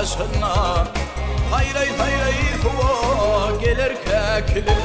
başına. Hayray hayray huva gelir Käkilik.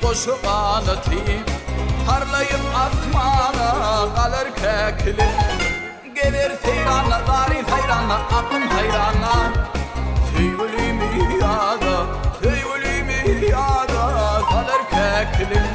Koşuğanatı harlayıp asmana kalır Käkilik. Gelir seyrana, darin hayrana, aklım hayrana. Tüyülümü yada, tüyülümü yada kalır Käkilik.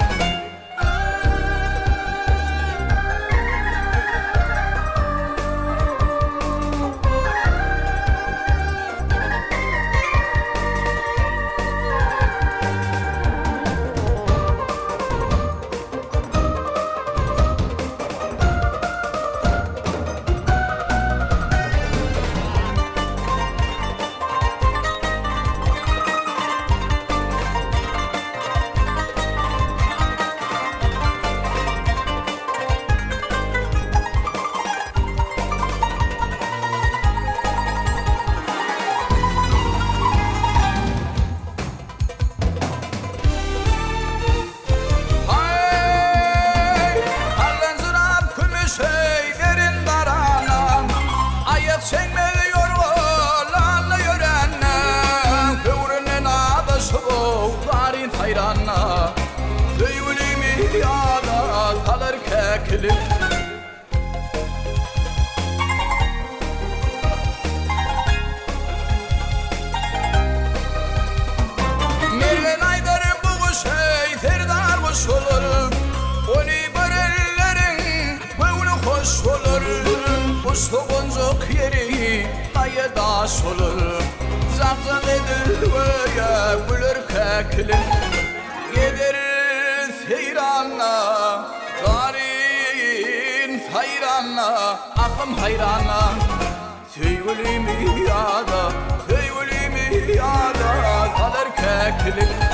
Hayrana, tüyülümü yada kalır Käkilik. Mergen aydar bu kuş terdar kuş olur. Onu börellerin böyle hoş olur. Kuşlu boncuk yeri dayı daş olur. Zakın edil böyle gülür Käkilik. Gelir seyrana, darin hayrana, aklım hayrana. Tüyülümü yada, tüyülümü yada kalır Käkilik.